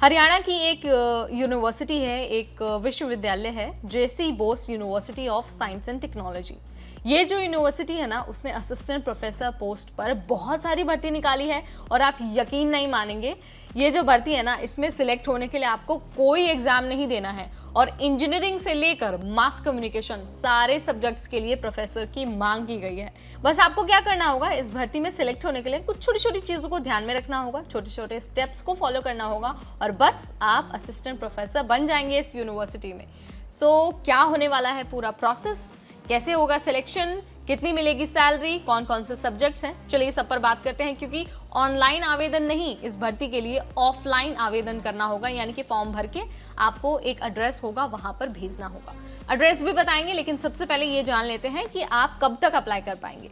हरियाणा की एक यूनिवर्सिटी है, एक विश्वविद्यालय है, J C Bose university of science and Technology. ये जो यूनिवर्सिटी है ना, उसने असिस्टेंट प्रोफेसर पोस्ट पर बहुत सारी भर्ती निकाली है और आप यकीन नहीं मानेंगे, ये जो भर्ती है ना, इसमें सिलेक्ट होने के लिए आपको कोई एग्जाम नहीं देना है और इंजीनियरिंग से लेकर मास कम्युनिकेशन सारे सब्जेक्ट्स के लिए प्रोफेसर की मांग की गई है। बस आपको क्या करना होगा, इस भर्ती में सिलेक्ट होने के लिए कुछ छोटी छोटी चीज़ों को ध्यान में रखना होगा, छोटे छोटे स्टेप्स को फॉलो करना होगा और बस आप असिस्टेंट प्रोफेसर बन जाएंगे इस यूनिवर्सिटी में। सो क्या होने वाला है पूरा प्रोसेस, कैसे होगा सिलेक्शन, कितनी मिलेगी सैलरी, कौन कौन से सब्जेक्ट्स हैं, चलिए सब पर बात करते हैं। क्योंकि ऑनलाइन आवेदन नहीं, इस भर्ती के लिए ऑफलाइन आवेदन करना होगा, यानी कि फॉर्म भर के आपको एक एड्रेस होगा, वहां पर भेजना होगा। एड्रेस भी बताएंगे, लेकिन सबसे पहले ये जान लेते हैं कि आप कब तक अप्लाई कर पाएंगे।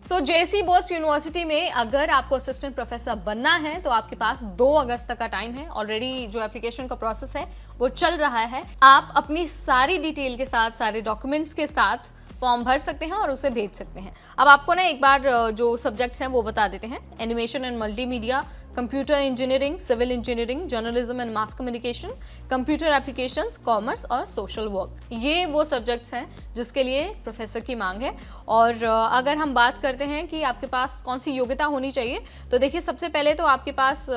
सो जेसी बोस यूनिवर्सिटी में अगर आपको असिस्टेंट प्रोफेसर बनना है तो आपके पास 2 अगस्त तक का टाइम है। ऑलरेडी जो एप्लीकेशन का प्रोसेस है वो चल रहा है। आप अपनी सारी डिटेल के साथ, सारे डॉक्यूमेंट्स के साथ फॉर्म भर सकते हैं और उसे भेज सकते हैं। अब आपको ना एक बार जो सब्जेक्ट्स हैं वो बता देते हैं। Animation and multimedia, computer engineering, civil engineering, journalism and mass communication, computer applications, commerce और सोशल वर्क, ये वो सब्जेक्ट्स हैं जिसके लिए प्रोफेसर की मांग है। और अगर हम बात करते हैं कि आपके पास कौन सी योग्यता होनी चाहिए, तो देखिए सबसे पहले तो आपके पास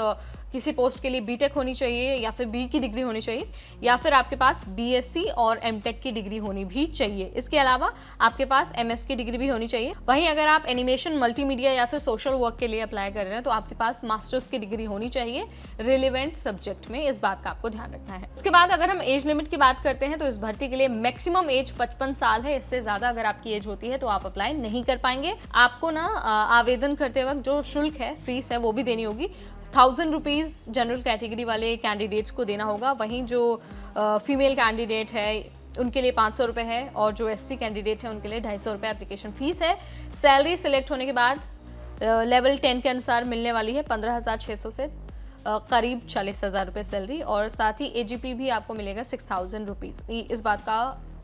किसी पोस्ट के लिए बीटेक होनी चाहिए या फिर बी की डिग्री होनी चाहिए या फिर आपके पास बीएससी और एमटेक की डिग्री होनी भी चाहिए। इसके अलावा आपके पास एमएस की डिग्री भी होनी चाहिए। वहीं अगर आप एनिमेशन, मल्टीमीडिया या फिर सोशल वर्क के लिए अप्लाई कर रहे हैं तो आपके पास मास्टर्स की डिग्री होनी चाहिए रिलेवेंट सब्जेक्ट में। इस बात का आपको ध्यान रखना है। उसके बाद अगर हम एज लिमिट की बात करते हैं तो इस भर्ती के लिए मैक्सिमम एज 55 साल है। इससे ज्यादा अगर आपकी एज होती है तो आप अप्लाई नहीं कर पाएंगे। आपको ना आवेदन करते वक्त जो शुल्क है, फीस है, वो भी देनी होगी। 1000 रुपीज़ जनरल कैटेगरी वाले कैंडिडेट्स को देना होगा। वहीं जो फीमेल कैंडिडेट है उनके लिए 500 रुपये है और जो एससी कैंडिडेट है उनके लिए 250 रुपये एप्लीकेशन फीस है। सैलरी सिलेक्ट होने के बाद लेवल 10 के अनुसार मिलने वाली है 15,600 से करीब 40,000 रुपये सैलरी और साथ ही एजीपी भी आपको मिलेगा 6,000 रुपीज़। इस बात का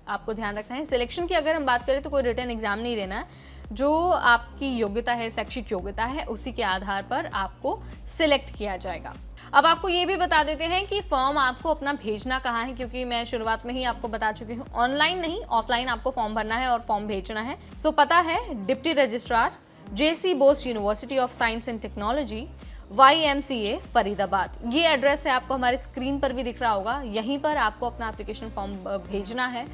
आपको ध्यान रखना है। सिलेक्शन की अगर हम बात करें तो कोई रिटन एग्जाम नहीं देना है। जो आपकी योग्यता है, शैक्षिक योग्यता है, उसी के आधार पर आपको सिलेक्ट किया जाएगा। अब आपको ये भी बता देते हैं कि फॉर्म आपको अपना भेजना कहाँ है, क्योंकि मैं शुरुआत में ही आपको बता चुकी हूँ, ऑनलाइन नहीं ऑफलाइन आपको फॉर्म भरना है और फॉर्म भेजना है। सो पता है deputy registrar, JC Bose university of science and technology, YMCA Faridabad. ये एड्रेस है, आपको हमारे स्क्रीन पर भी दिख रहा होगा। यहीं पर आपको अपना एप्लीकेशन फॉर्म भेजना है,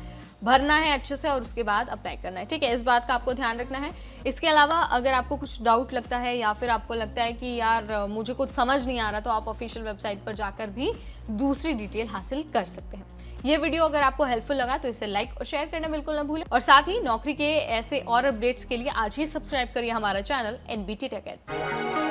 भरना है अच्छे से और उसके बाद अप्लाई करना है। ठीक है, इस बात का आपको ध्यान रखना है। इसके अलावा अगर आपको कुछ डाउट लगता है या फिर आपको लगता है कि यार मुझे कुछ समझ नहीं आ रहा, तो आप ऑफिशियल वेबसाइट पर जाकर भी दूसरी डिटेल हासिल कर सकते हैं। ये वीडियो अगर आपको हेल्पफुल लगा तो इसे लाइक और शेयर करना बिल्कुल ना भूलें और साथ ही नौकरी के ऐसे और अपडेट्स के लिए आज ही सब्सक्राइब करिए हमारा चैनल NBT Tech Ed।